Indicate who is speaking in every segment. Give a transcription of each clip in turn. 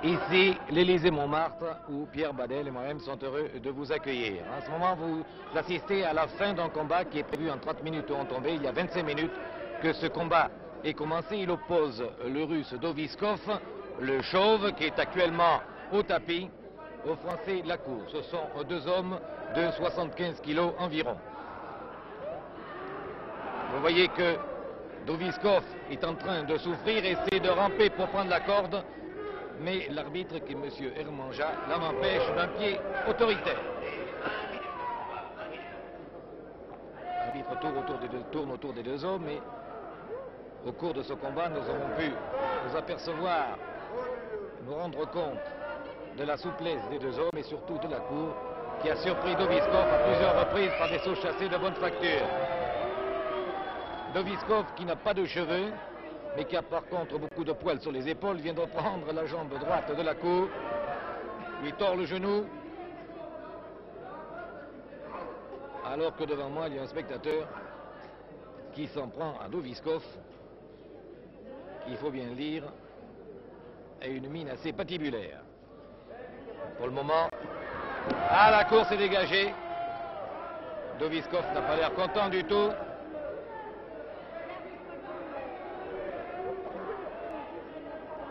Speaker 1: Ici, l'Élysée-Montmartre, où Pierre Badel et moi-même sont heureux de vous accueillir. En ce moment, vous assistez à la fin d'un combat qui est prévu en 30 minutes au tombé. Il y a 25 minutes que ce combat est commencé. Il oppose le Russe Doviskov, le Chauve, qui est actuellement au tapis, au Français Lacour. Ce sont deux hommes de 75 kilos environ. Vous voyez que Doviskov est en train de souffrir, essaie de ramper pour prendre la corde. Mais l'arbitre, qui est M. Hermanja, l'en empêche d'un pied autoritaire. L'arbitre tourne autour des deux hommes, et au cours de ce combat, nous avons pu nous apercevoir, nous rendre compte de la souplesse des deux hommes et surtout de Lacour, qui a surpris Doviskov à plusieurs reprises par des sauts chassés de bonne facture. Doviskov, qui n'a pas de cheveux, mais qui a par contre beaucoup de poils sur les épaules, vient de prendre la jambe droite de Lacour, lui tord le genou, alors que devant moi il y a un spectateur qui s'en prend à Doviskov, qu'il faut bien lire, a une mine assez patibulaire. Pour le moment, la course est dégagée. Doviskov n'a pas l'air content du tout.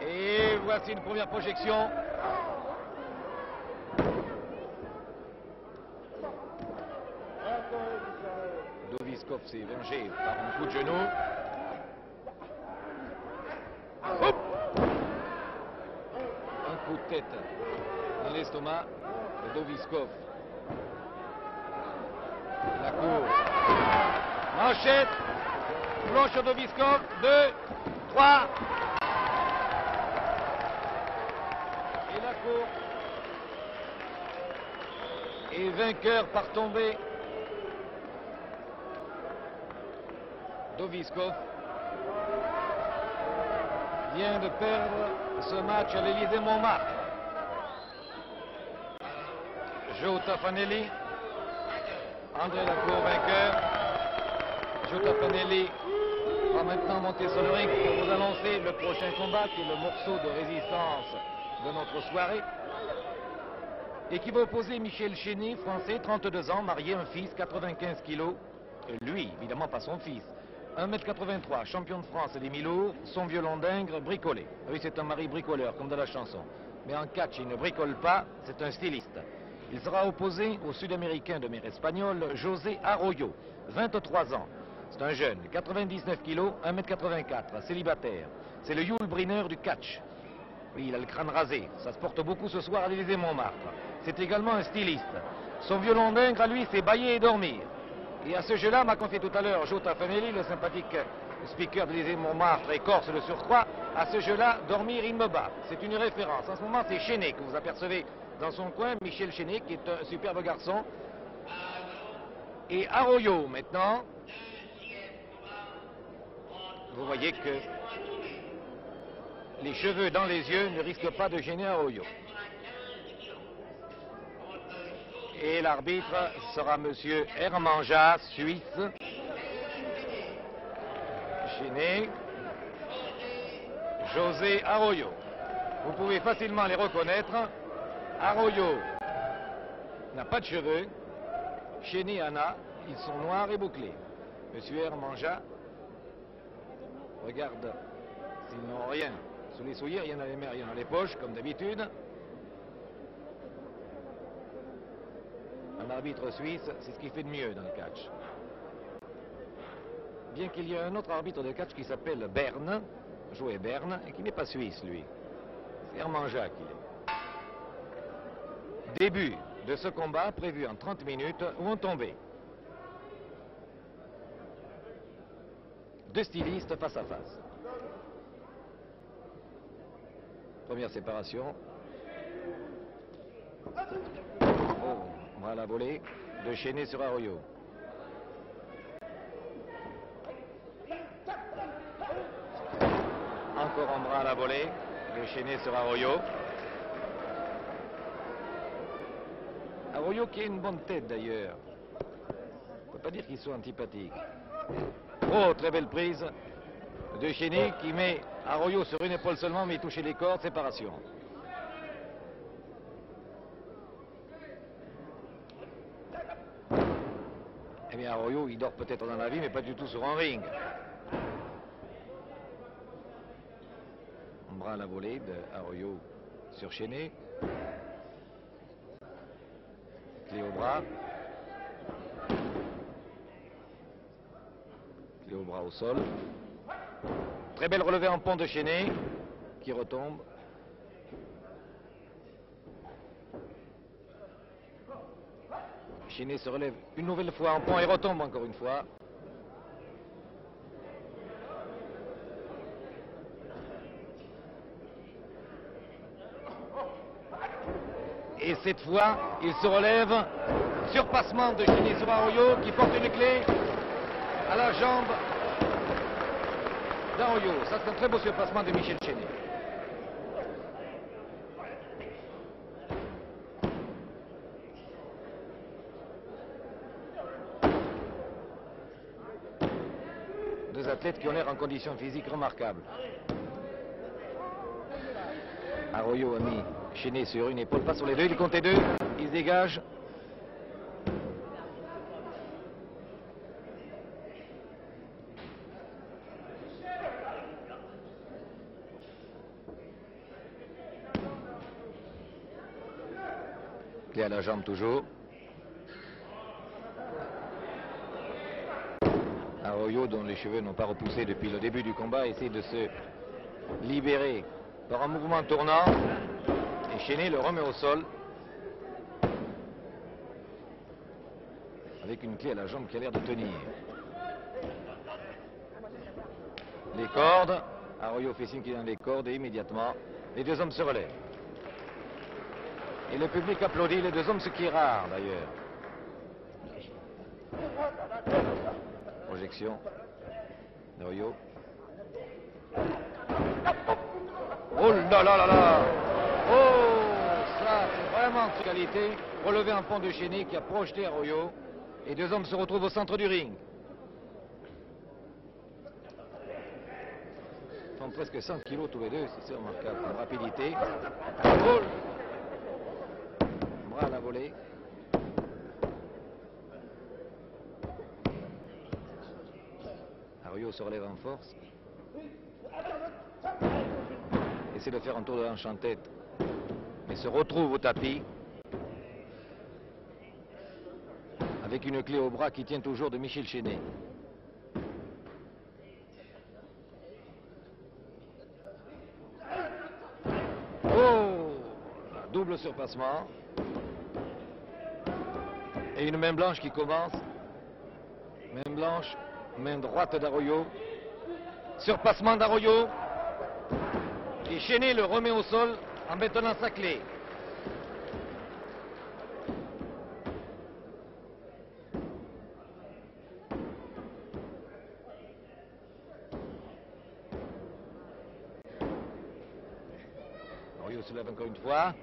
Speaker 1: Et voici une première projection. Doviskov s'est vengé par un coup de genou. Hop, un coup de tête dans l'estomac de Doviskov. Lacour. Manchette. Planche sur Doviskov. 2, 3. Et vainqueur par tombée. Doviskov vient de perdre ce match à l'Élysée-Montmartre. Joe Taffanelli, André Lacour vainqueur. Joe Taffanelli va maintenant monter sur le ring pour vous annoncer le prochain combat, qui est le morceau de résistance de notre soirée, et qui va opposer Michel Chéné, français, 32 ans, marié, un fils, 95 kilos. Lui, évidemment pas son fils. 1m83, champion de France des mi-lourds, son violon d'Ingres bricolé. Oui, c'est un mari bricoleur, comme dans la chanson. Mais en catch, il ne bricole pas, c'est un styliste. Il sera opposé au Sud-Américain de mère espagnole, José Arroyo, 23 ans. C'est un jeune, 99 kilos, 1m84, célibataire. C'est le Yul Brynner du catch. Oui, il a le crâne rasé. Ça se porte beaucoup ce soir à l'Élysée-Montmartre. C'est également un styliste. Son violon d'Ingres, à lui, c'est bailler et dormir. Et à ce jeu-là, m'a confié tout à l'heure Joe Taffanelli, le sympathique speaker de l'Élysée-Montmartre et corse de surcroît. À ce jeu-là, dormir, il me bat. C'est une référence. En ce moment, c'est Chéné que vous apercevez dans son coin, Michel Chéné, qui est un superbe garçon. Et Arroyo, maintenant. Vous voyez que les cheveux dans les yeux ne risquent pas de gêner Arroyo. Et l'arbitre sera M. Hermanja, Suisse. Chéné. José Arroyo. Vous pouvez facilement les reconnaître. Arroyo n'a pas de cheveux. Chéné en a. Ils sont noirs et bouclés. M. Hermanja regarde s'ils n'ont rien sous les souliers, rien dans les mains, rien dans les poches, comme d'habitude. Un arbitre suisse, c'est ce qu'il fait de mieux dans le catch. Bien qu'il y ait un autre arbitre de catch qui s'appelle Berne, Joe Berne, et qui n'est pas suisse, lui. C'est Hermanja qui est. Début de ce combat prévu en 30 minutes où on tombait. Deux stylistes face à face. Première séparation. Oh, voilà la volée de Chéné sur Arroyo. Encore en bras à la volée de Chéné sur Arroyo. Arroyo qui a une bonne tête d'ailleurs. On ne peut pas dire qu'il soit antipathique. Oh, très belle prise de Chéné qui met Arroyo sur une épaule seulement, mais il touchait les cordes, séparation. Eh bien, Arroyo, il dort peut-être dans la vie, mais pas du tout sur un ring. On bras à la volée de Arroyo sur Chéné. Clé au bras. Clé au bras au sol. Très belle relevée en pont de Chéné qui retombe. Chéné se relève une nouvelle fois en pont et retombe encore une fois. Et cette fois, il se relève. Surpassement de Chéné sur Arroyo qui porte une clé à la jambe d'Arroyo. Ça, c'est un très beau surpassement de Michel Chéné. Deux athlètes qui ont l'air en condition physique remarquables. Arroyo a mis Chéné sur une épaule, pas sur les deux, il comptait deux, il se dégage. Clé à la jambe toujours. Arroyo, dont les cheveux n'ont pas repoussé depuis le début du combat, essaie de se libérer par un mouvement tournant. Et Chéné le remet au sol. Avec une clé à la jambe qui a l'air de tenir. Les cordes. Arroyo fait signe qu'il est dans les cordes et immédiatement, les deux hommes se relèvent. Et le public applaudit les deux hommes, ce qui est rare d'ailleurs. Projection d'Arroyo. Oh là là là là! Oh, ça c'est vraiment de qualité. Relevé en pont de Chéné qui a projeté Arroyo. Et deux hommes se retrouvent au centre du ring. Ils font presque 100 kilos tous les deux, c'est remarquable. En rapidité. Oh! Bras à la volée. Arroyo se relève en force. Essaie de faire un tour de hanche en tête. Mais se retrouve au tapis. Avec une clé au bras qui tient toujours de Michel Chéné. Oh! Double surpassement. Et une main blanche qui commence. Main blanche, main droite d'Arroyo. Surpassement d'Arroyo. Et Chéné le remet au sol en maintenant sa clé. Arroyo se lève encore une fois.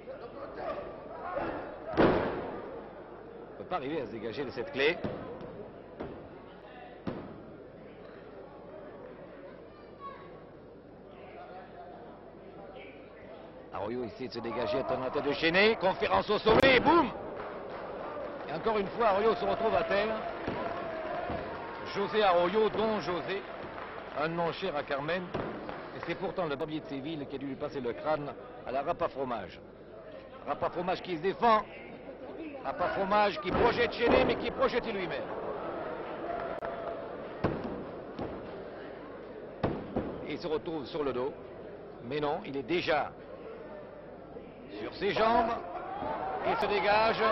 Speaker 1: Il ne peut pas arriver à se dégager de cette clé. Arroyo essaie de se dégager à la tête de Chéné. Conférence au sommet et boum! Et encore une fois, Arroyo se retrouve à terre. José Arroyo, Don José, un nom cher à Carmen. Et c'est pourtant le barbier de Séville qui a dû lui passer le crâne à la Rapa Fromage. Rapa Fromage qui se défend. Rapa Fromage qui projette Chéné, mais qui est projeté lui-même. Et il se retrouve sur le dos. Mais non, il est déjà sur ses jambes. Il se dégage.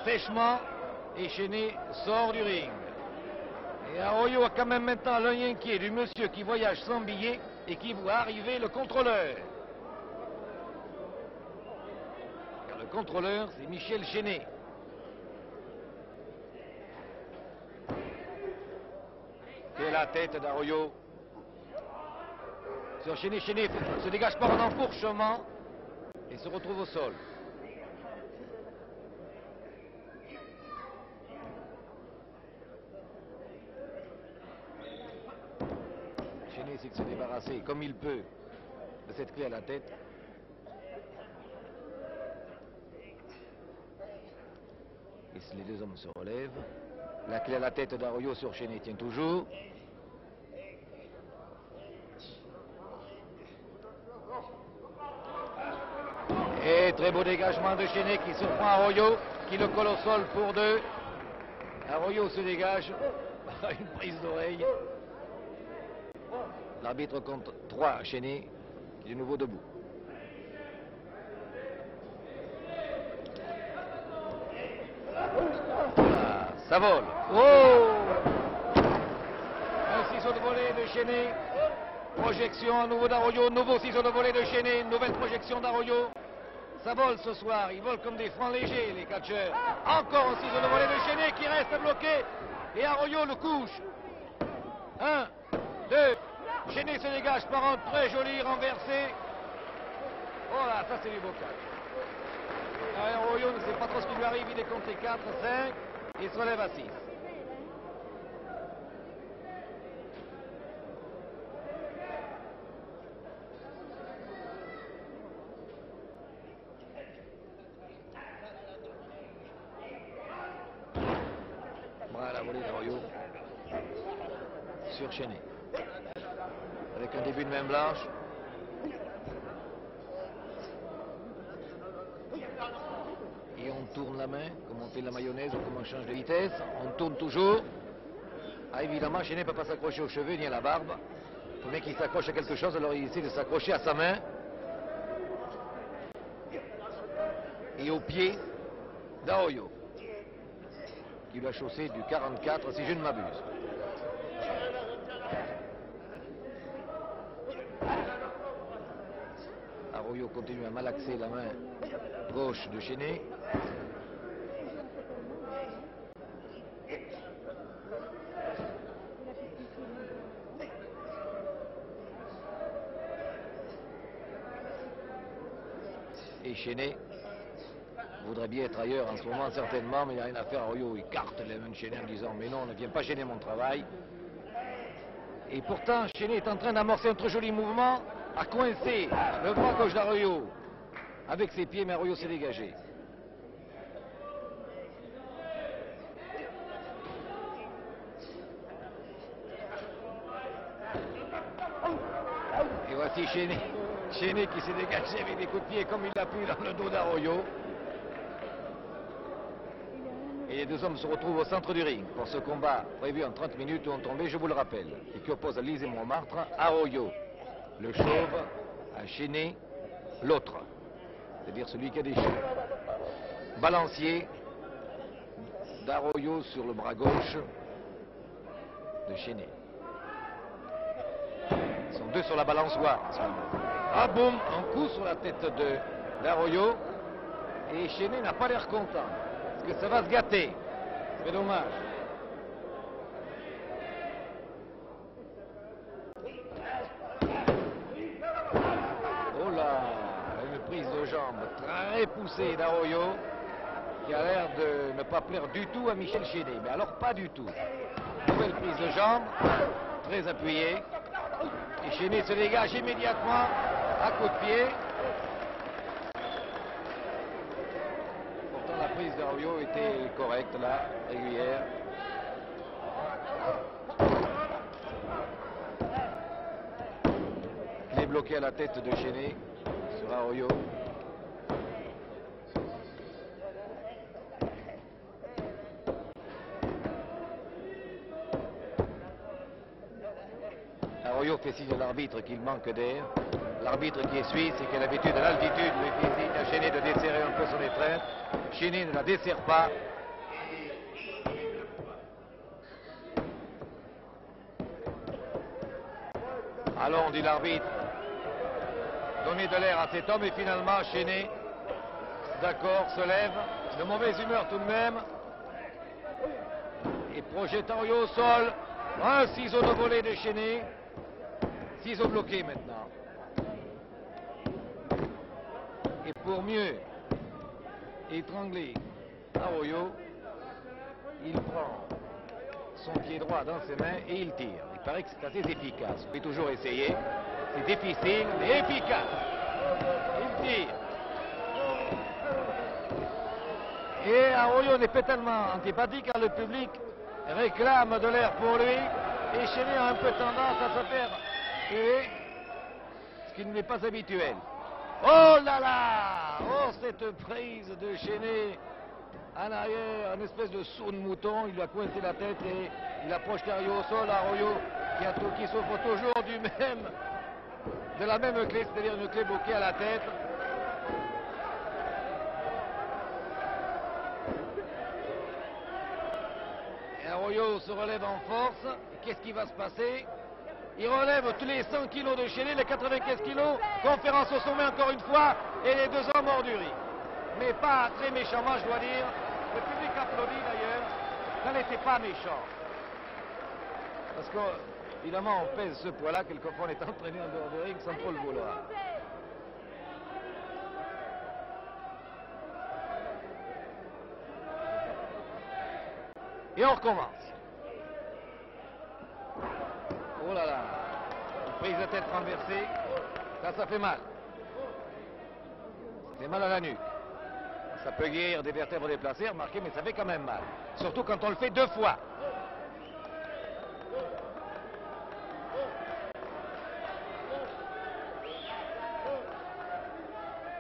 Speaker 1: Sèchement. Et Chéné sort du ring. Et Arroyo a quand même maintenant l'œil inquiet du monsieur qui voyage sans billet et qui voit arriver le contrôleur. Car le contrôleur, c'est Michel Chéné. Et la tête d'Arroyo. Sur Chéné, Chéné se dégage par un enfourchement et se retrouve au sol. Chéné essaie de se débarrasser comme il peut de cette clé à la tête. Il Les deux hommes se relèvent. La clé à la tête d'Arroyo sur Chéné tient toujours. Et très beau dégagement de Chéné qui surprend Arroyo, qui le colle au sol pour 2. Arroyo se dégage. Une prise d'oreille. L'arbitre compte 3 à Chéné, qui est de nouveau debout. Ah, ça vole. Oh! Un ciseau de volée de Chéné. Projection à nouveau d'Arroyo. Nouveau ciseau de volée de Chéné. Nouvelle projection d'Arroyo. Ça vole ce soir. Ils volent comme des francs légers, les catcheurs. Encore un ciseau de volée de Chéné qui reste bloqué. Et Arroyo le couche. 1, 2. Chéné se dégage par un très joli renversé. Oh là, ça c'est du beau catch. Arroyo ne sait pas trop ce qui lui arrive. Il est compté 4, 5. Il se relève à 6. Voilà la volée d'Arroyo sur Chéné. Avec un début de main blanche. Et on tourne la main, comme on fait de la mayonnaise ou comme on change de vitesse. On tourne toujours. Ah, évidemment, Chéné ne peut pas s'accrocher aux cheveux ni à la barbe. Il faut bien qu'il s'accroche à quelque chose, alors il essaie de s'accrocher à sa main. Et au pied d'Arroyo, qui lui a chaussé du 44, si je ne m'abuse. Arroyo continue à malaxer la main gauche de Chéné. Et Chéné voudrait bien être ailleurs en ce moment, certainement, mais il n'y a rien à faire. Arroyo écarte les mains de Chéné en disant « Mais non, ne viens pas gêner mon travail ». Et pourtant, Chéné est en train d'amorcer un très joli mouvement, à coincer le bras gauche d'Arroyo avec ses pieds, mais Arroyo s'est dégagé. Et voici Chéné qui s'est dégagé avec des coups de pied comme il l'a pu dans le dos d'Arroyo. Et les deux hommes se retrouvent au centre du ring pour ce combat prévu en 30 minutes où on tombait, je vous le rappelle, et qui oppose Lise et Montmartre, Arroyo, le chauve, à Chéné, l'autre, c'est-à-dire celui qui a des cheveux. Balancier d'Arroyo sur le bras gauche de Chéné. Ils sont deux sur la balançoire en ce moment. Ah boum, un coup sur la tête d'Arroyo. Et Chéné n'a pas l'air content. Parce que ça va se gâter. C'est dommage. Oh là, une prise de jambe très poussée d'Arroyo, qui a l'air de ne pas plaire du tout à Michel Chéné. Mais alors pas du tout. Nouvelle prise de jambe, très appuyée. Et Chéné se dégage immédiatement à coup de pied. Pourtant la prise d'Arroyo était correcte là, régulière. Il est bloqué à la tête de Chéné sur Arroyo. Arroyo fait signe à l'arbitre qu'il manque d'air. L'arbitre qui est suisse et qui a l'habitude de l'altitude lui fait signe à Chéné de desserrer un peu son étreinte. Chéné ne la desserre pas. Allons, dit l'arbitre, donner de l'air à cet homme et finalement Chéné, d'accord, se lève, de mauvaise humeur tout de même, et projette Arroyo au sol, un ciseau de volée de Chéné, ciseau bloqué maintenant. Et pour mieux étrangler Arroyo, il prend son pied droit dans ses mains et il tire. Il paraît que c'est assez efficace. Il faut toujours essayer. C'est difficile, mais efficace. Il tire. Et Arroyo n'est pas tellement antipathique car le public réclame de l'air pour lui. Et Chéné a un peu tendance à se faire tuer, ce qui n'est pas habituel. Oh là là! Oh, cette prise de Chéné en arrière, une espèce de saut de mouton. Il lui a coincé la tête et il a projeté Arroyo au sol. Arroyo qui souffre toujours de la même clé, c'est-à-dire une clé bloquée à la tête. Et Arroyo se relève en force. Qu'est-ce qui va se passer? Il relève tous les 100 kilos de Chéné, les 95 kilos. Conférence au sommet encore une fois. Et les deux hommes hors du ring. Mais pas très méchamment, je dois dire. Le public applaudit d'ailleurs. Ça n'était pas méchant. Parce qu'évidemment, on pèse ce poids-là. Quelquefois, on est entraîné en dehors du ring sans trop le vouloir. Et on recommence. Oh là là. Une prise de tête renversée. Ça fait mal. Ça fait mal à la nuque. Ça peut guérir des vertèbres déplacées, remarquez, mais ça fait quand même mal. Surtout quand on le fait deux fois.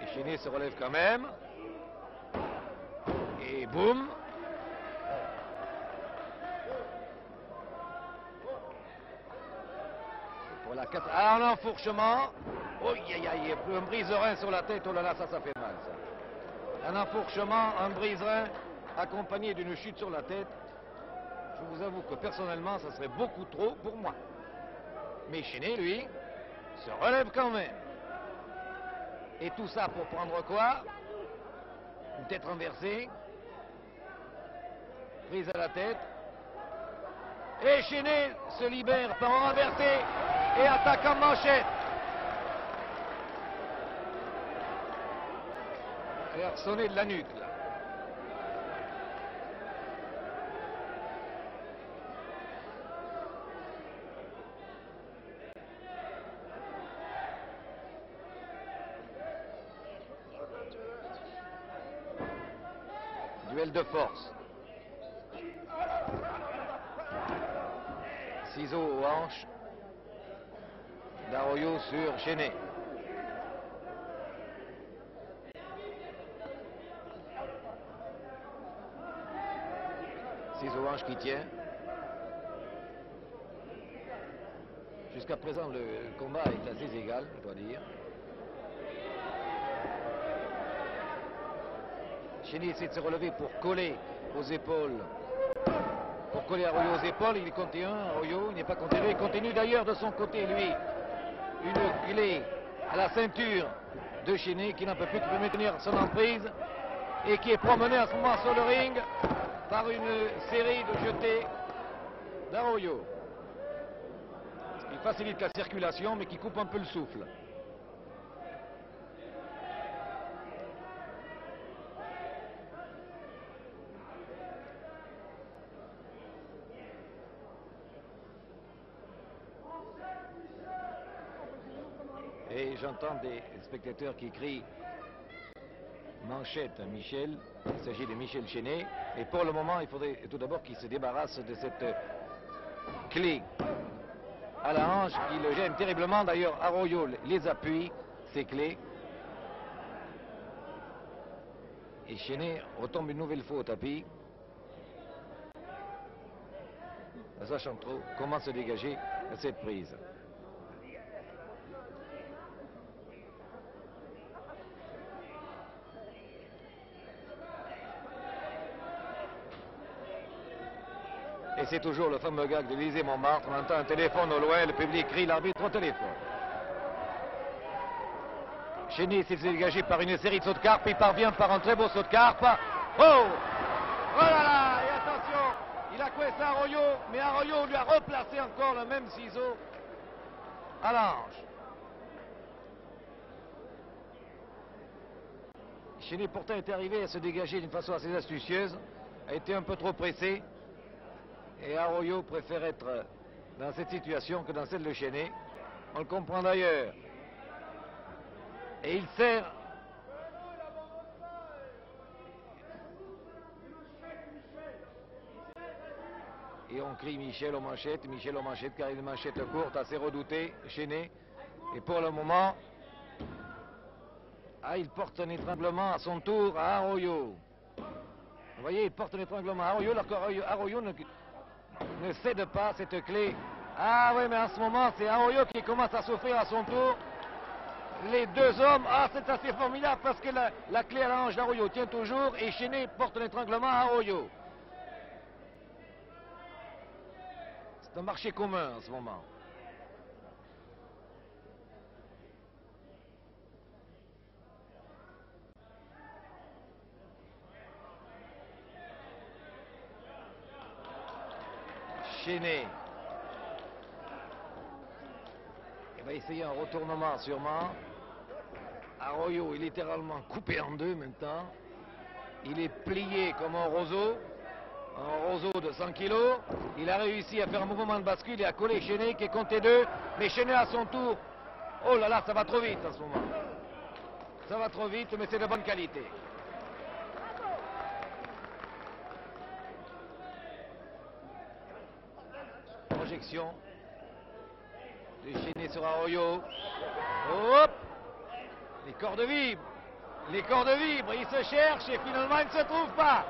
Speaker 1: Et Chéné se relève quand même. Et boum. Pour la 4. Ah, un enfourchement. Oh, aïe, aïe, un brise-rein sur la tête. Oh là là, ça fait mal, ça. Un enfourchement, un brise-rein, accompagné d'une chute sur la tête. Je vous avoue que personnellement, ça serait beaucoup trop pour moi. Mais Chéné, lui, se relève quand même. Et tout ça pour prendre quoi? Une tête renversée. Prise à la tête. Et Chéné se libère par un renversé et attaque en manchette. Et a sonné de la nuque, là. Duel de force. Ciseaux aux hanches d'Arroyo sur Chéné. Ciseaux aux hanches qui tient. Jusqu'à présent, le combat est assez égal, je dois dire. Chéné essaie de se relever pour coller aux épaules. Pour coller Arroyo aux épaules, il continue. Arroyo, il n'est pas continué. Il continue d'ailleurs de son côté, lui. Une clé à la ceinture de Chéné qui n'en peut plus, qui peut maintenir son emprise et qui est promené à ce moment sur le ring par une série de jetés d'Arroyo. Il facilite la circulation mais qui coupe un peu le souffle. Et j'entends des spectateurs qui crient manchette Michel. Il s'agit de Michel Chéné. Et pour le moment, il faudrait tout d'abord qu'il se débarrasse de cette clé à la hanche qui le gêne terriblement. D'ailleurs, Arroyo les appuie, ces clés. Et Chéné retombe une nouvelle fois au tapis. Ne sachant trop comment se dégager de cette prise. Et c'est toujours le fameux gag de l'Élysée Montmartre. On entend un téléphone au loin, le public crie, l'arbitre au téléphone. Chéné s'est dégagé par une série de sauts de carpe, il parvient par un très beau saut de carpe. Oh! Oh là là! Et attention! Il a coincé Arroyo, mais Arroyo lui a replacé encore le même ciseau à la hanche. Chéné pourtant est arrivé à se dégager d'une façon assez astucieuse, a été un peu trop pressé. Et Arroyo préfère être dans cette situation que dans celle de Chéné. On le comprend d'ailleurs. Et il sert Et on crie Michel aux manchettes car il a une manchette courte, assez redoutée, Chéné. Et pour le moment, il porte un étranglement à son tour à Arroyo. Vous voyez, il porte un étranglement à Arroyo, alors qu'Arroyo ne cède pas cette clé. Ah oui, mais en ce moment, c'est Arroyo qui commence à souffrir à son tour. Les deux hommes, c'est assez formidable parce que la clé à la hanche d'Arroyo tient toujours et Chéné porte un étranglement à Arroyo. C'est un marché commun en ce moment. Chéné. Il va essayer un retournement sûrement. Arroyo est littéralement coupé en deux maintenant. Il est plié comme un roseau de 100 kg. Il a réussi à faire un mouvement de bascule et à coller Chéné qui est compté 2. Mais Chéné à son tour. Oh là là, ça va trop vite en ce moment. Ça va trop vite, mais c'est de bonne qualité. Projection de Chéné sur Arroyo. Hop! Les cordes vibrent. Les cordes vibrent. Il se cherche et finalement il ne se trouve pas.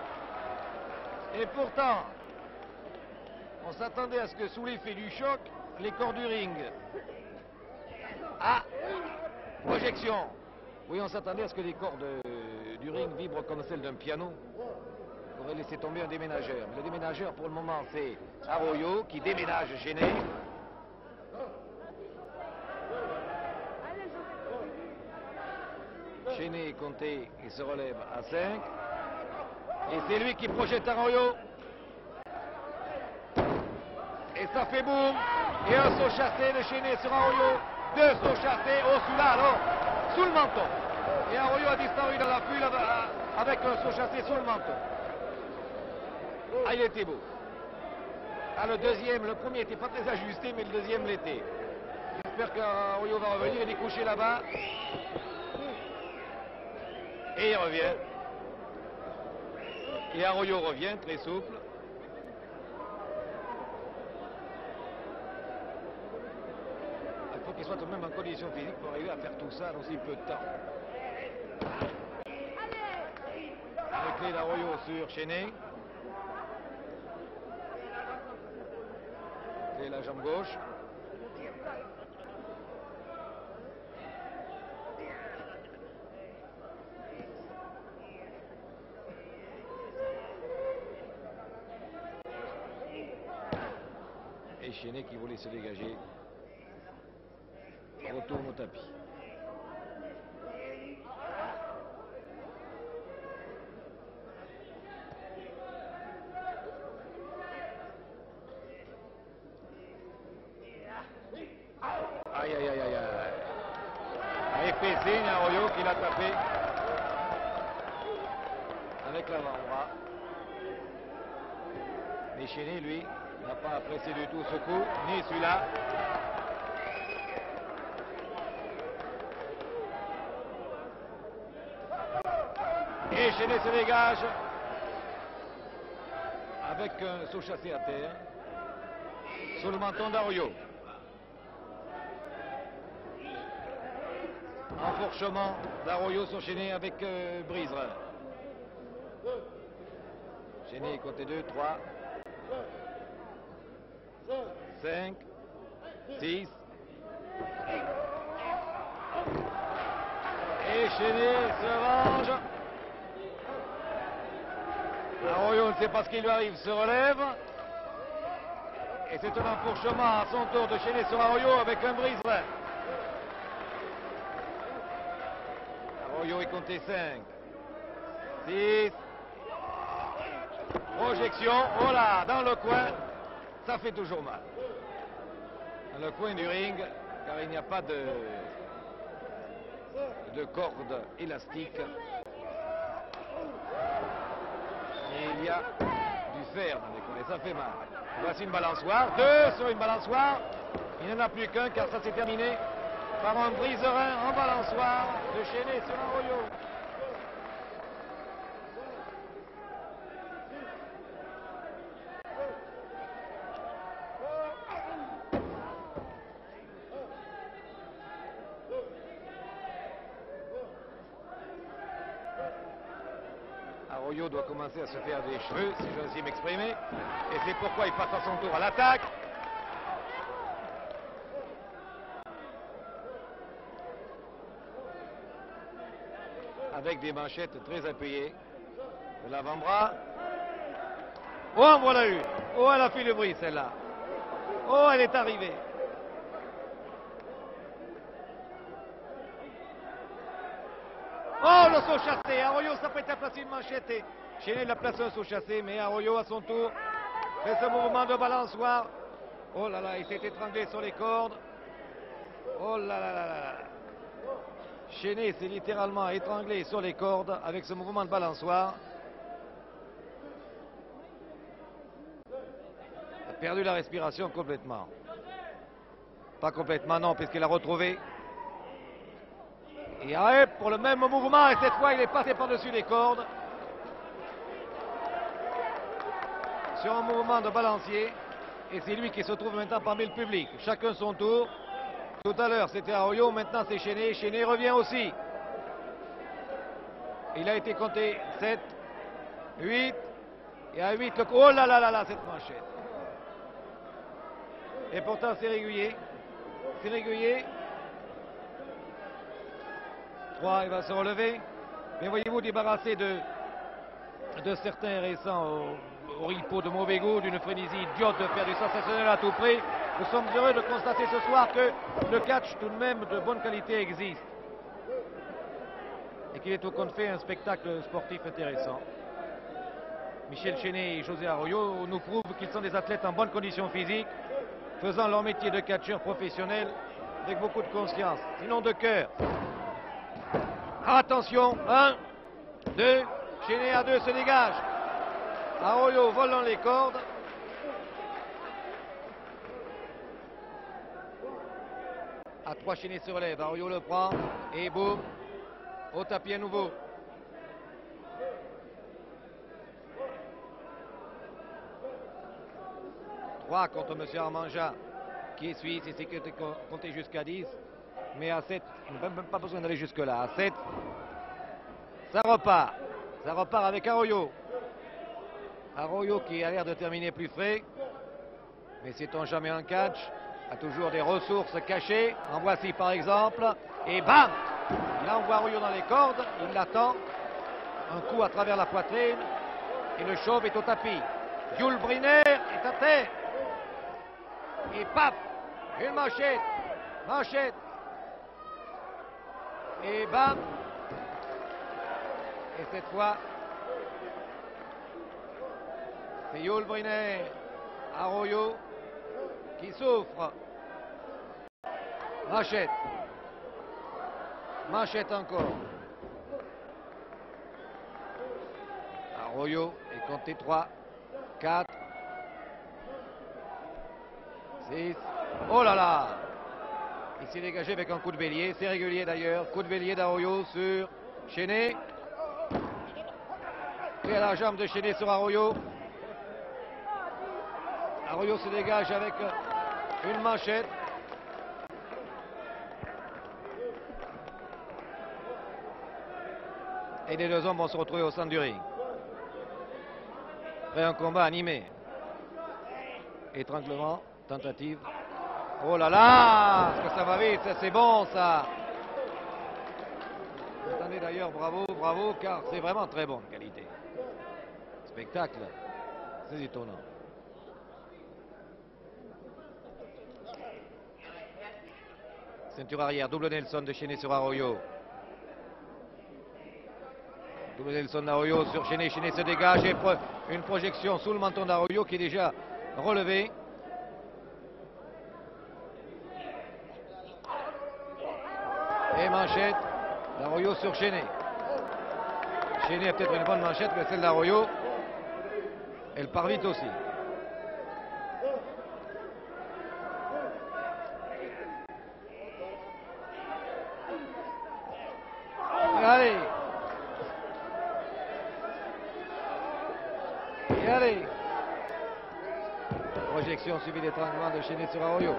Speaker 1: Et pourtant, on s'attendait à ce que sous l'effet du choc, les cordes du ring. Projection. Oui, on s'attendait à ce que les cordes du ring vibrent comme celles d'un piano. On aurait laissé tomber un déménageur. Mais le déménageur, pour le moment, c'est Arroyo qui déménage Chéné. Chéné est compté, il se relève à 5. Et c'est lui qui projette Arroyo. Et ça fait boum. Et un saut chassé de Chéné sur Arroyo. Deux sauts chassés. Oh, celui-là, alors, sous le menton. Et Arroyo a disparu dans la foule avec un saut chassé sous le menton. Il était beau. Le deuxième, le premier n'était pas très ajusté, mais le deuxième l'était. J'espère qu'Arroyo va revenir. Il est couché là-bas. Et il revient. Et Arroyo revient, très souple. Il faut qu'il soit tout de même en condition physique pour arriver à faire tout ça dans si peu de temps. La clé d'Arroyo sur Chéné. Et la jambe gauche. Et Chéné qui voulait se dégager retourne au tapis. Aïe aïe aïe aïe aïe. Et fait signe à Arroyo qui l'a tapé avec l'avant-bras. Mais Chéné, lui, n'a pas apprécié du tout ce coup, ni celui-là. Et Chéné se dégage avec un saut chassé à terre sous le menton d'Arroyo. Enfourchement d'Arroyo sur Chéné avec Briserin. Chéné côté 2, 3, 5, 6. Et Chéné se venge. Arroyo ne sait pas ce qui lui arrive, se relève. Et c'est un enfourchement à son tour de Chéné sur Arroyo avec un Briserin. Arroyo est compté 5, 6. Projection, oh là, dans le coin. Ça fait toujours mal. Dans le coin du ring, car il n'y a pas de corde élastique. Et il y a du fer dans les coins, et ça fait mal. Voici une balançoire, 2 sur une balançoire. Il n'y en a plus qu'un, car ça s'est terminé par un Briserin en balançoire de Chéné sur Arroyo. Arroyo doit commencer à se faire des cheveux, si j'ose m'exprimer. Et c'est pourquoi il passe à son tour à l'attaque. Avec des manchettes très appuyées. De l'avant-bras. Oh, en voilà une. Oh, elle a fait le bruit, celle-là. Oh, elle est arrivée. Oh, le saut chassé. Arroyo s'apprête à placer une manchette. Et Chéné l'a placé un saut chassé, mais Arroyo, à son tour, fait ce mouvement de balançoire. Oh là là, il s'est étranglé sur les cordes. Oh là là là là. Chéné s'est littéralement étranglé sur les cordes avec ce mouvement de balançoire. Il a perdu la respiration complètement. Pas complètement, non, puisqu'il a retrouvé. Et arrête pour le même mouvement, et cette fois il est passé par-dessus les cordes. Sur un mouvement de balancier. Et c'est lui qui se trouve maintenant parmi le public. Chacun son tour. Tout à l'heure c'était Arroyo, maintenant c'est Chéné. Chéné revient aussi. Il a été compté 7, 8. Et à 8, oh là là là là, cette manchette. Et pourtant c'est régulier. C'est régulier. 3, il va se relever. Mais voyez-vous, débarrassé de certains récents oripeaux de mauvais goût, d'une frénésie idiote de faire du sensationnel à tout prix, nous sommes heureux de constater ce soir que le catch tout de même de bonne qualité existe. Et qu'il est au compte fait un spectacle sportif intéressant. Michel Chéné et José Arroyo nous prouvent qu'ils sont des athlètes en bonne condition physique, faisant leur métier de catcheur professionnel avec beaucoup de conscience, sinon de cœur. Attention, 1, 2, Chéné à 2 se dégage. Arroyo volant les cordes. À 3, Chéné se relève, Arroyo le prend et boum, au tapis à nouveau. Contre M. Armanja qui suit, c'est sécurité compté jusqu'à 10, mais à 7, il n'a même pas besoin d'aller jusque là. À 7, ça repart avec Arroyo. Arroyo qui a l'air de terminer plus frais, mais sait-on jamais en catch, a toujours des ressources cachées. En voici par exemple, et bam, il envoie Arroyo dans les cordes, il l'attend, un coup à travers la poitrine, et le chauve est au tapis. Jules Briner est à terre. Et paf, une manchette, et bam, et cette fois, c'est Jules Briner, Arroyo, qui souffre. Manchette encore. Arroyo est compté 3, 4, 6. Oh là là! Il s'est dégagé avec un coup de bélier. C'est régulier d'ailleurs. Coup de bélier d'Arroyo sur Chéné. Et à la jambe de Chéné sur Arroyo. Arroyo se dégage avec une manchette. Et les deux hommes vont se retrouver au centre du ring. Après un combat animé. Étranglement, tentative. Oh là là, est-ce que ça va vite, c'est bon ça. Attendez d'ailleurs, bravo, car c'est vraiment très bonne qualité. Spectacle, c'est étonnant. Ceinture arrière, double Nelson de Chéné sur Arroyo. Double Nelson d'Arroyo sur Chéné, Chéné se dégage et une projection sous le menton d'Arroyo qui est déjà relevé. Et manchette d'Arroyo sur Chéné. Chéné a peut-être une bonne manchette, mais celle d'Arroyo, elle part vite aussi. Allez. Et allez. Projection suivie d'étranglement de Chéné sur Arroyo.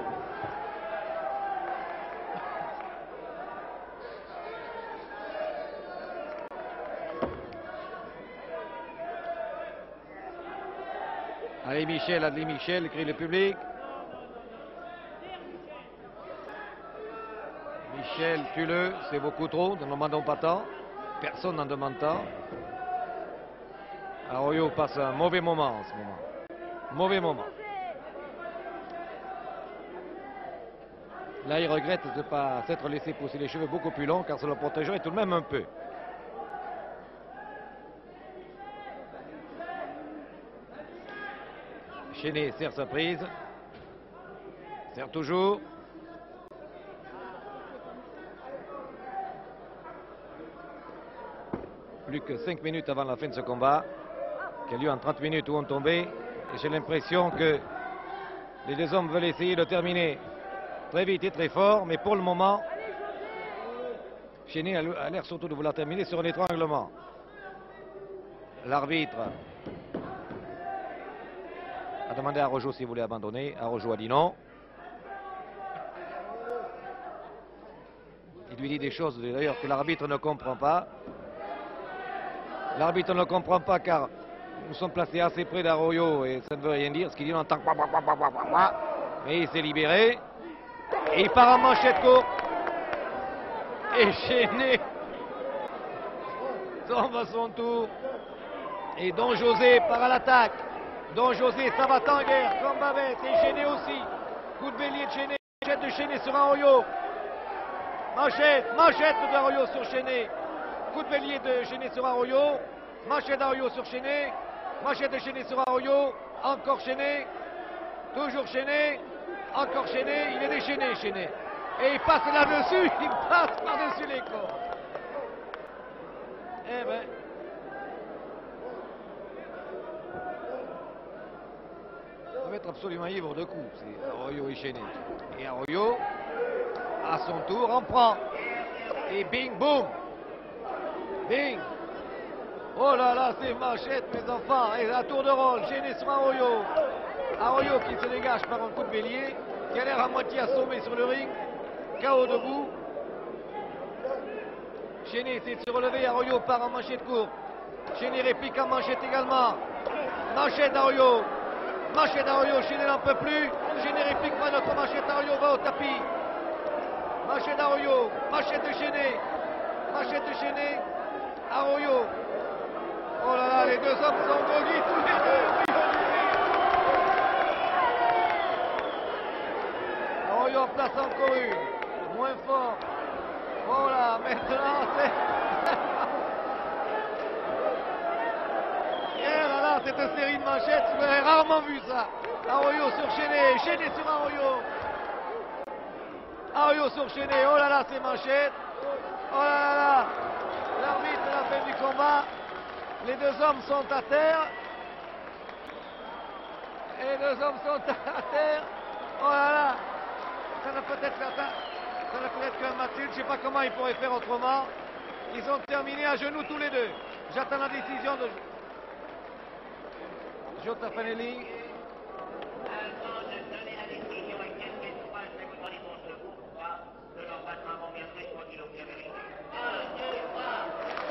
Speaker 1: Allez Michel, crie le public. Michel, tue-le, c'est beaucoup trop, ne demandons pas tant. Personne n'en demande tant. Arroyo passe un mauvais moment en ce moment. Mauvais moment. Là, il regrette de ne pas s'être laissé pousser les cheveux beaucoup plus longs car ça le protégerait tout de même un peu. Chéné serre sa prise. Serre toujours. Plus que 5 minutes avant la fin de ce combat, qui a lieu en 30 minutes où on tombait. Et j'ai l'impression que les deux hommes veulent essayer de terminer très vite et très fort, mais pour le moment, Chéné a l'air surtout de vouloir terminer sur un étranglement. L'arbitre a demandé à Arrojo s'il voulait abandonner. Arrojo a dit non. Il lui dit des choses d'ailleurs que l'arbitre ne comprend pas. L'arbitre ne comprend pas car nous sommes placés assez près d'Arroyo et ça ne veut rien dire. Ce qu'il dit, on entend. Mais il s'est libéré. Et il part en manchette courte. Et Chéné tombe à son tour. Et Don José part à l'attaque. Don José, ça va en guerre, comme Babette. Et Chéné aussi. Coup de bélier de Chéné. Manchette de Chéné sur Arroyo. Manchette d'Arroyo sur Chéné. Coup de bélier de Chéné sur Arroyo. Manchette d'Arroyo sur Chéné. Manchette de Chéné sur Arroyo. Encore Chéné. Toujours Chéné. Encore Chéné. Il est déchaîné, Chéné. Et il passe là-dessus. Il passe par-dessus les corps. Eh ben. Il va être absolument ivre de coups. C'est Arroyo et Chéné. Et Arroyo, à son tour, en prend. Et bing, boum. Bing. Oh là là, c'est manchette, mes enfants. Et à tour de rôle, Chéné sur Arroyo. Arroyo qui se dégage par un coup de bélier, qui a l'air à moitié assommé sur le ring. KO debout. Chéné essaie de se relever, Arroyo part en manchette courte. Chéné réplique en manchette également. Manchette d'Arroyo. Manchette d'Arroyo, Chéné n'en peut plus. Chéné réplique pas notre manchette, Arroyo va au tapis. Manchette d'Arroyo, manchette de Chéné. Manchette de Chéné. Arroyo. Oh là là, les deux hommes sont drogués tous les deux. Arroyo en place encore une. Moins fort. Oh là, maintenant c'est... Et là là, cette série de manchettes, vous avez rarement vu ça. Arroyo sur Chéné, Chéné sur Arroyo. Arroyo sur Chéné, oh là là, c'est manchette. Oh là là là. L'arbitre à la fin du combat. Les deux hommes sont à terre. Et les deux hommes sont à terre. Oh là là. Ça ne peut être ça ne peut être qu'un match nul. Je ne sais pas comment ils pourraient faire autrement. Ils ont terminé à genoux tous les deux. J'attends la décision de Joe Taffanelli.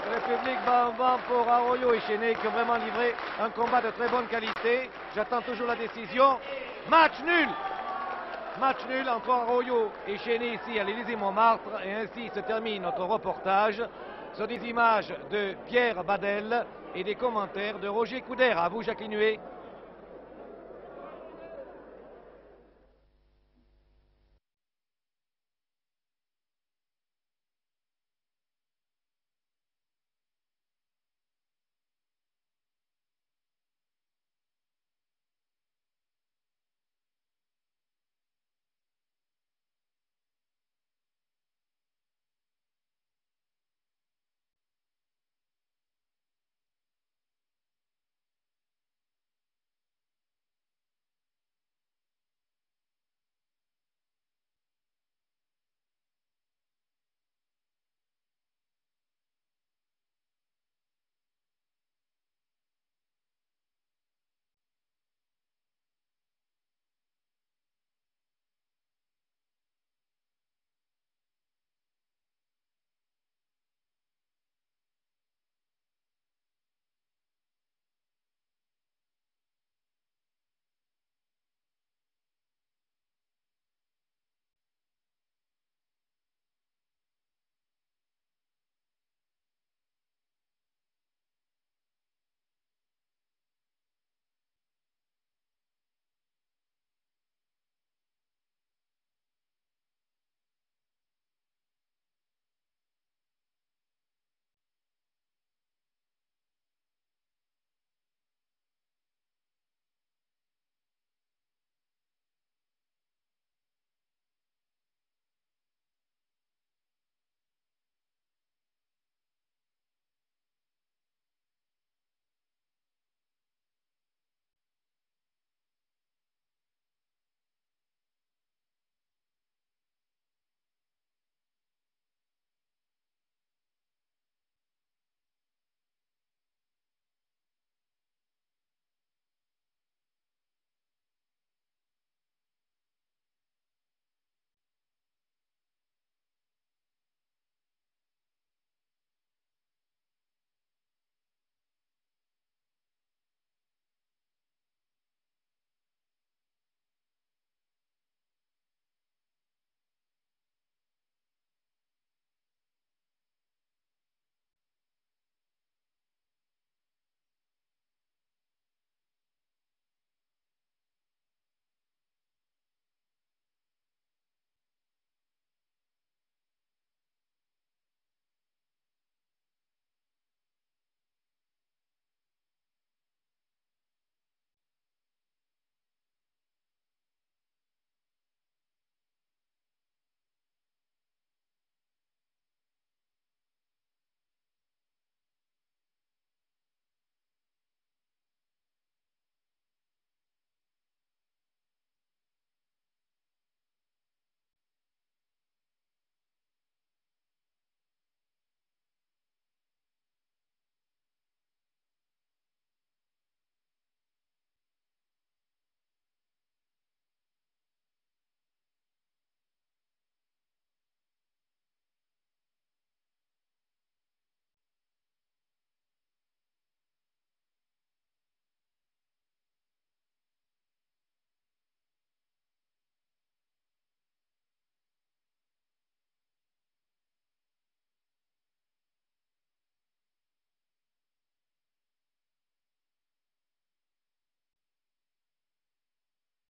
Speaker 1: Le public va en vent pour Arroyo et Chéné qui ont vraiment livré un combat de très bonne qualité. J'attends toujours la décision. Match nul! Match nul entre Arroyo et Chéné ici à l'Élysée-Montmartre. Et ainsi se termine notre reportage sur des images de Pierre Badel et des commentaires de Roger Coudert. À vous, Jacqueline Huet.